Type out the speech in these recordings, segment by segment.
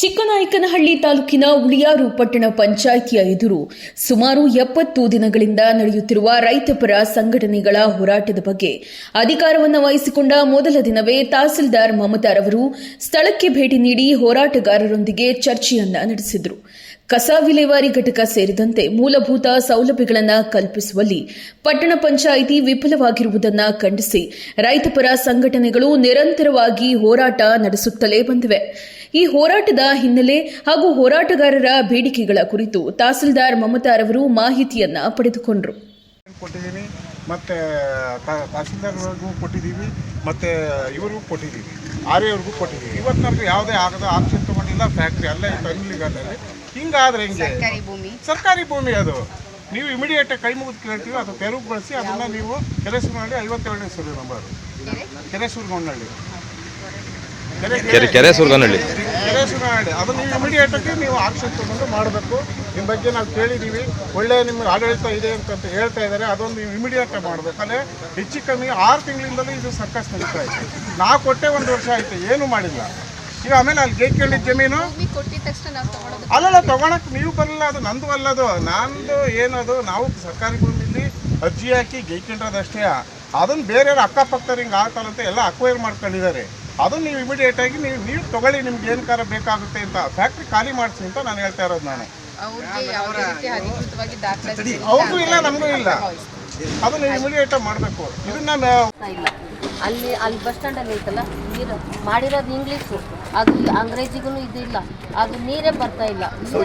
ಚಿಕ್ಕನಾಯಕನಹಳ್ಳಿ ತಾಲೂಕಿನ ಉಳಿಯಾರು ಪಟ್ಟಣ ಪಂಚಾಯಿತಿಯ ಎದುರು ಸುಮಾರು 70 ದಿನಗಳಿಂದ ನಡೆಯುತ್ತಿರುವ ರೈತಪರ ಸಂಘಟನೆಗಳ ಹೋರಾಟದ ಬಗ್ಗೆ ಅಧಿಕಾರವನ್ನು ವಹಿಸಿಕೊಂಡ ಮೊದಲ ದಿನವೇ ತಹಸೀಲ್ದಾರ್ ಮಮತಾರವರು ಸ್ಥಳಕ್ಕೆ ಭೇಟಿ ನೀಡಿ ಹೋರಾಟಗಾರರೊಂದಿಗೆ ಚರ್ಚೆಯನ್ನ ನಡೆಸಿದರು. ಕಸ ವಿಲೇವಾರಿ ಘಟಕ ಸೇರಿದಂತೆ ಮೂಲಭೂತ ಸೌಲಭ್ಯಗಳನ್ನು ಕಲ್ಪಿಸುವಲ್ಲಿ ಪಟ್ಟಣ ಪಂಚಾಯಿತಿ ವಿಫಲವಾಗಿರುವುದನ್ನು ಖಂಡಿಸಿ ರೈತಪರ ಸಂಘಟನೆಗಳು ನಿರಂತರವಾಗಿ ಹೋರಾಟ ನಡೆಸುತ್ತಲೇ ಬಂದಿವೆ. ಈ ಹೋರಾಟದ ಹಿನ್ನೆಲೆ ಹಾಗೂ ಹೋರಾಟಗಾರರ ಬೇಡಿಕೆಗಳ ಕುರಿತು ತಹಸೀಲ್ದಾರ್ ಮಮತಾರವರು ಮಾಹಿತಿಯನ್ನ ಪಡೆದುಕೊಂಡರು. ಮತ್ತೆ ತಹಸೀಲ್ದಾರ್ವರೆಗೂ ಕೊಟ್ಟಿದ್ದೀವಿ, ಮತ್ತೆ ಇವ್ರಿಗೂ ಕೊಟ್ಟಿದ್ದೀವಿ, ಆರ್ಯವ್ರಿಗೂ ಕೊಟ್ಟಿದ್ದೀವಿ. ಇವತ್ತಿನವರೆಗೂ ಯಾವುದೇ ಆಗದ ಆಕ್ಷನ್ ತಗೊಂಡಿಲ್ಲ. ಫ್ಯಾಕ್ಟ್ರಿ ಅಲ್ಲೇ ಇತ್ತು ಅನ್ಲಿಗದಲ್ಲಿ. ಹಿಂಗಾದ್ರೆ ಹೆಂಗೆ? ಸರ್ಕಾರಿ ಭೂಮಿ ಅದು. ನೀವು ಇಮಿಡಿಯೇಟ್ ಕೈ ಮುಗಿದು ಕೇಳ್ತೀವಿ, ಅದು ತೆರವುಗೊಳಿಸಿ ಅದನ್ನು ನೀವು ಕೆರೆಸೂರಿನಹಳ್ಳಿ 57ನೇ ಸರ್ವೆ ನಂಬರು ಕೆರೆಸೂರಿನಹಳ್ಳಿ ಅದು ನೀವು ಇಮಿಡಿಯೇಟ್ ಆಗಿ ನೀವು ಆಕ್ಷನ್ ತಗೊಂಡು ಮಾಡಬೇಕು. ನಿಮ್ಮ ಬಗ್ಗೆ ನಾವು ಕೇಳಿದ್ದೀವಿ, ಒಳ್ಳೆಯ ನಿಮ್ಮ ಆಡಳಿತ ಇದೆ ಅಂತ ಹೇಳ್ತಾ ಇದ್ದಾರೆ. ಅದೊಂದು ನೀವು ಇಮಿಡಿಯೇಟ್ ಮಾಡಬೇಕು. ಅಲ್ಲೇ ಹೆಚ್ಚು ಕಮ್ಮಿ 6 ತಿಂಗಳಿಂದಲೂ ಇದು ಸರ್ಕಸ್ ನಡೀತಾ ಇದೆ. ನಾ ಕೊಟ್ಟೆ 1 ವರ್ಷ ಆಯಿತು, ಏನೂ ಮಾಡಿಲ್ಲ. ಈಗ ಆಮೇಲೆ ಅಲ್ಲಿ ಗೇಟ್ಕೊಂಡಿದ್ದ ಜಮೀನು ಅಲ್ಲಲ್ಲ ತಗೊಳಕ್ಕೆ ನೀವು ಬರಲ್ಲ, ಅದು ನಂದು ಅಲ್ಲದು, ನಂದು ಏನದು. ನಾವು ಸರ್ಕಾರಿ ಭೂಮಿಲಿ ಅರ್ಜಿ ಹಾಕಿ ಗೇಟ್ಕೊಂಡ್ರದಷ್ಟೇ. ಅದನ್ನು ಬೇರೆಯವ್ರು ಅಕ್ಕಪಕ್ಕದವ್ರು ಹಿಂಗೆ ಆಗ್ತಾರಂತ ಎಲ್ಲ ಅಕ್ವೈರ್ ಮಾಡ್ಕೊಂಡಿದ್ದಾರೆ. ಅದನ್ನು ನೀವು ಇಮಿಡಿಯೇಟ್ ಆಗಿ ನೀವು ತಗೊಳ್ಳಿ, ನಿಮ್ಗೆ ಏನು ಕಾರ ಬೇಕಾಗುತ್ತೆ ಅಂತ. ಫ್ಯಾಕ್ಟ್ರಿ ಖಾಲಿ ಮಾಡಿಸಿ ಅಂತ ನಾನು ಹೇಳ್ತಾ ಇರೋದು. ನಾನು ಅವ್ರಿಗೂ ಇಲ್ಲ, ನಮಗೂ ಇಲ್ಲ. ಅದು ನೀವು ಇಮಿಡಿಯೇಟ್ ಮಾಡಬೇಕು. ಇದನ್ನ ಅಲ್ಲಿ ಬಸ್ ಸ್ಟ್ಯಾಂಡಲ್ಲಿ ಐತಲ್ಲ ನೀರು ಮಾಡಿರೋದು ಇಂಗ್ಲೀಷು, ಅದು ಅಂಗ್ರೇಜಿಗೂ ಇದಿಲ್ಲ, ಅದು ನೀರೇ ಬರ್ತಾ ಇಲ್ಲ.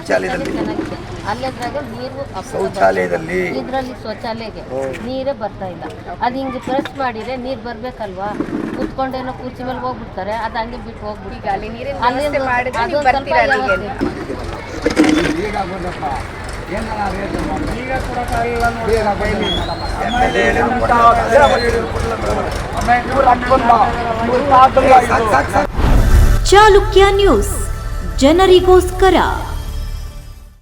ಚೆನ್ನಾಗಿದೆ ಅಲ್ಲೆದ್ರಾಗ ನೀರು ಇದರಲ್ಲಿ ಶೌಚಾಲಯಗೆ ನೀರೇ ಬರ್ತಾ ಇಲ್ಲ. ಅದು ಹಿಂಗೆ ಪ್ರೆಸ್ ಮಾಡಿದ್ರೆ ನೀರು ಬರ್ಬೇಕಲ್ವಾ, ಕುತ್ಕೊಂಡೇನೋ ಕುರ್ಚಿ ಮೇಲೆ ಹೋಗ್ಬಿಡ್ತಾರೆ, ಅದು ಹಂಗೆ ಬಿಟ್ಟು ಹೋಗ್ಬಿಟ್ಟು ಅಲ್ಲಿ ಚಾಲುಕ್ಯ ನ್ಯೂಸ್ ಜನರಿಗೋಸ್ಕರ.